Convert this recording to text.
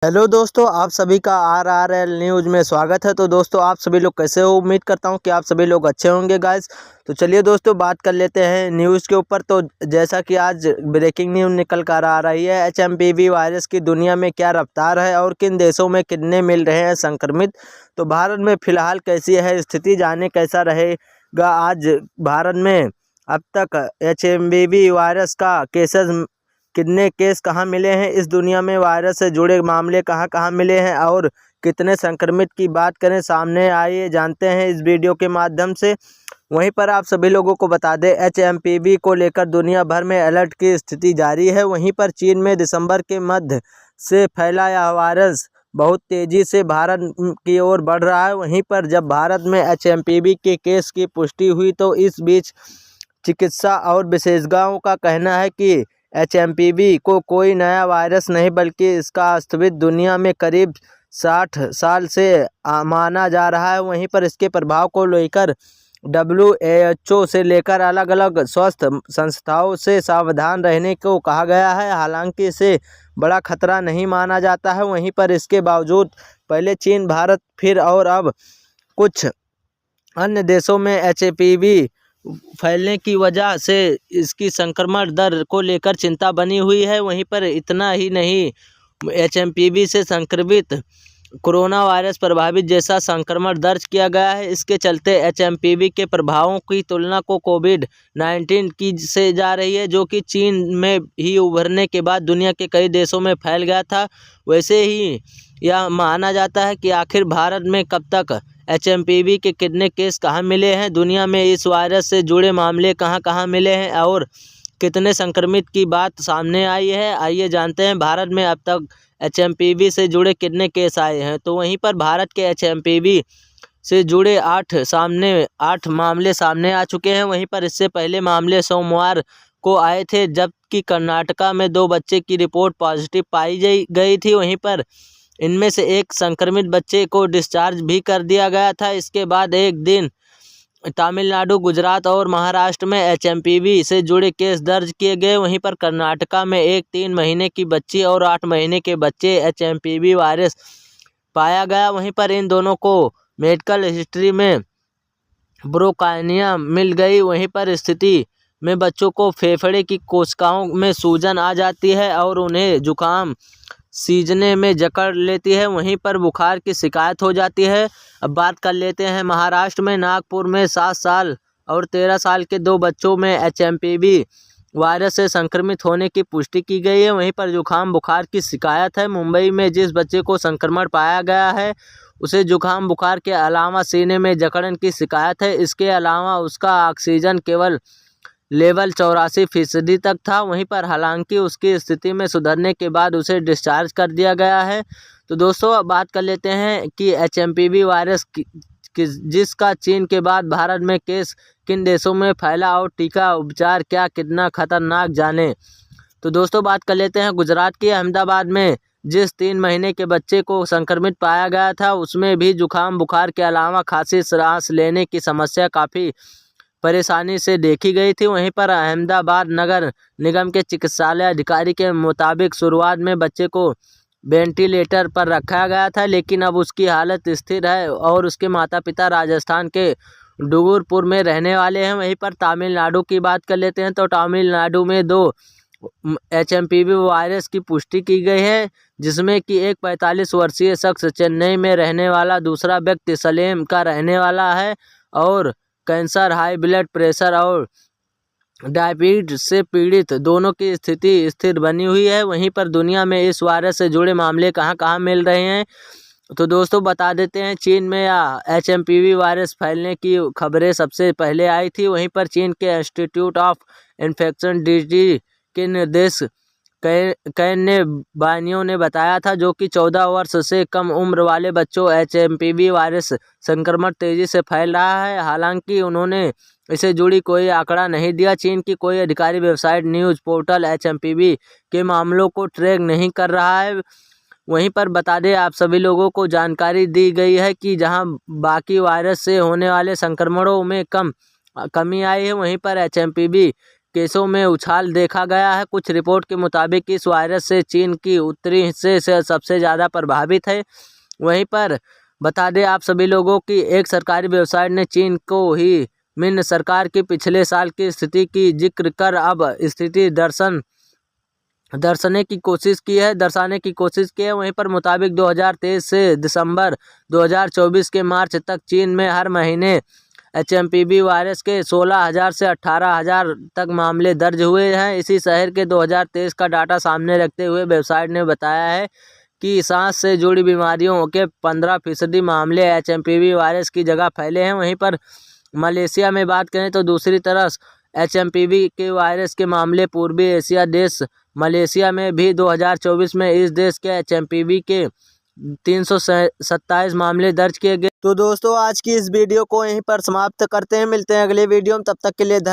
Hello दोस्तों, आप सभी का RRL न्यूज़ में स्वागत है। तो दोस्तों, आप सभी लोग कैसे हो? उम्मीद करता हूं कि आप सभी लोग अच्छे होंगे गाइस। तो चलिए दोस्तों, बात कर लेते हैं न्यूज़ के ऊपर। तो जैसा कि आज ब्रेकिंग न्यूज़ निकल कर आ रही है, HMPV वायरस की दुनिया में क्या रफ्तार है और किन देशों में कितने मिल रहे हैं संक्रमित। तो भारत में फ़िलहाल कैसी है स्थिति, जाने कैसा रहेगा आज भारत में अब तक HMPV वायरस का केसेस, कितने केस कहाँ मिले हैं, इस दुनिया में वायरस से जुड़े मामले कहाँ कहाँ मिले हैं और कितने संक्रमित की बात करें सामने आइए जानते हैं इस वीडियो के माध्यम से। वहीं पर आप सभी लोगों को बता दें, HMPV को लेकर दुनिया भर में अलर्ट की स्थिति जारी है। वहीं पर चीन में दिसंबर के मध्य से फैला यह वायरस बहुत तेज़ी से भारत की ओर बढ़ रहा है। वहीं पर जब भारत में HMPV के केस की पुष्टि हुई तो इस बीच चिकित्सा और विशेषज्ञों का कहना है कि HMPV को कोई नया वायरस नहीं बल्कि इसका अस्तित्व दुनिया में करीब 60 साल से माना जा रहा है। वहीं पर इसके प्रभाव को लेकर WHO से लेकर अलग अलग स्वास्थ्य संस्थाओं से सावधान रहने को कहा गया है। हालांकि इसे बड़ा खतरा नहीं माना जाता है। वहीं पर इसके बावजूद पहले चीन, भारत, फिर और अब कुछ अन्य देशों में HMPV फैलने की वजह से इसकी संक्रमण दर को लेकर चिंता बनी हुई है। वहीं पर इतना ही नहीं, HMPV से संक्रमित कोरोना वायरस प्रभावित जैसा संक्रमण दर्ज किया गया है। इसके चलते HMPV के प्रभावों की तुलना को कोविड-19 की से जा रही है, जो कि चीन में ही उभरने के बाद दुनिया के कई देशों में फैल गया था। वैसे ही यह माना जाता है कि आखिर भारत में कब तक HMPV के कितने केस कहाँ मिले हैं, दुनिया में इस वायरस से जुड़े मामले कहाँ कहाँ मिले हैं और कितने संक्रमित की बात सामने आई है। आइए जानते हैं भारत में अब तक HMPV से जुड़े कितने केस आए हैं। तो वहीं पर भारत के HMPV से जुड़े 8 मामले सामने आ चुके हैं। वहीं पर इससे पहले मामले सोमवार को आए थे, जबकि कर्नाटका में 2 बच्चे की रिपोर्ट पॉजिटिव पाई गई थी। वहीं पर इनमें से एक संक्रमित बच्चे को डिस्चार्ज भी कर दिया गया था। इसके बाद एक दिन तमिलनाडु, गुजरात और महाराष्ट्र में HMPV से जुड़े केस दर्ज किए गए। वहीं पर कर्नाटका में एक 3 महीने की बच्ची और 8 महीने के बच्चे HMPV वायरस पाया गया। वहीं पर इन दोनों को मेडिकल हिस्ट्री में ब्रोंकाइटिस मिल गई। वहीं पर स्थिति में बच्चों को फेफड़े की कोशिकाओं में सूजन आ जाती है और उन्हें जुकाम सीजने में जकड़ लेती है। वहीं पर बुखार की शिकायत हो जाती है। अब बात कर लेते हैं महाराष्ट्र में। नागपुर में 7 साल और 13 साल के 2 बच्चों में HMPV वायरस से संक्रमित होने की पुष्टि की गई है। वहीं पर जुकाम बुखार की शिकायत है। मुंबई में जिस बच्चे को संक्रमण पाया गया है उसे जुकाम बुखार के अलावा सीने में जकड़न की शिकायत है। इसके अलावा उसका ऑक्सीजन केवल लेवल 84% तक था। वहीं पर हालांकि उसकी स्थिति में सुधरने के बाद उसे डिस्चार्ज कर दिया गया है। तो दोस्तों, अब बात कर लेते हैं कि HMPV वायरस जिसका चीन के बाद भारत में केस किन देशों में फैला और टीका उपचार क्या कितना खतरनाक, जाने। तो दोस्तों, बात कर लेते हैं गुजरात की। अहमदाबाद में जिस 3 महीने के बच्चे को संक्रमित पाया गया था उसमें भी जुकाम बुखार के अलावा खांसी, सांस लेने की समस्या काफ़ी परेशानी से देखी गई थी। वहीं पर अहमदाबाद नगर निगम के चिकित्सालय अधिकारी के मुताबिक शुरुआत में बच्चे को वेंटिलेटर पर रखा गया था, लेकिन अब उसकी हालत स्थिर है और उसके माता पिता राजस्थान के डूंगरपुर में रहने वाले हैं। वहीं पर तमिलनाडु की बात कर लेते हैं। तो तमिलनाडु में 2 HMPV वायरस की पुष्टि की गई है, जिसमें कि एक 45 वर्षीय शख्स चेन्नई में रहने वाला, दूसरा व्यक्ति सलेम का रहने वाला है और कैंसर, हाई ब्लड प्रेशर और डायबिटीज से पीड़ित दोनों की स्थिति स्थिर बनी हुई है। वहीं पर दुनिया में इस वायरस से जुड़े मामले कहां कहां मिल रहे हैं, तो दोस्तों बता देते हैं। चीन में HMPV वायरस फैलने की खबरें सबसे पहले आई थी। वहीं पर चीन के इंस्टीट्यूट ऑफ इन्फेक्शन डिजीज के निर्देशक कैन बानियों ने बताया था, जो कि 14 वर्ष से कम उम्र वाले बच्चों HMPV वायरस संक्रमण तेजी से फैल रहा है। हालांकि उन्होंने इसे जुड़ी कोई आंकड़ा नहीं दिया। चीन की कोई अधिकारी वेबसाइट, न्यूज़ पोर्टल HMPV के मामलों को ट्रैक नहीं कर रहा है। वहीं पर बता दें, आप सभी लोगों को जानकारी दी गई है कि जहां बाकी वायरस से होने वाले संक्रमणों में कमी आई है, वहीं पर HMPV केसों में उछाल देखा गया है। कुछ रिपोर्ट के मुताबिक इस वायरस से चीन की उत्तरी हिस्से से सबसे ज़्यादा प्रभावित है। वहीं पर बता दें आप सभी लोगों की एक सरकारी वेबसाइट ने चीन को ही मिन सरकार की पिछले साल की स्थिति की जिक्र कर अब स्थिति दर्शाने की कोशिश की है। वहीं पर मुताबिक 2023 से दिसंबर 2024 के मार्च तक चीन में हर महीने HMPV वायरस के 16,000 से 18,000 तक मामले दर्ज हुए हैं। इसी शहर के 2023 का डाटा सामने रखते हुए वेबसाइट ने बताया है कि सांस से जुड़ी बीमारियों के 15% मामले HMPV वायरस की जगह फैले हैं। वहीं पर मलेशिया में बात करें तो दूसरी तरफ HMPV के वायरस के मामले पूर्वी एशिया देश मलेशिया में भी 2024 में इस देश के HMPV के 327 मामले दर्ज किए गए। तो दोस्तों आज की इस वीडियो को यहीं पर समाप्त करते हैं। मिलते हैं अगले वीडियो में, तब तक के लिए धन्यवाद।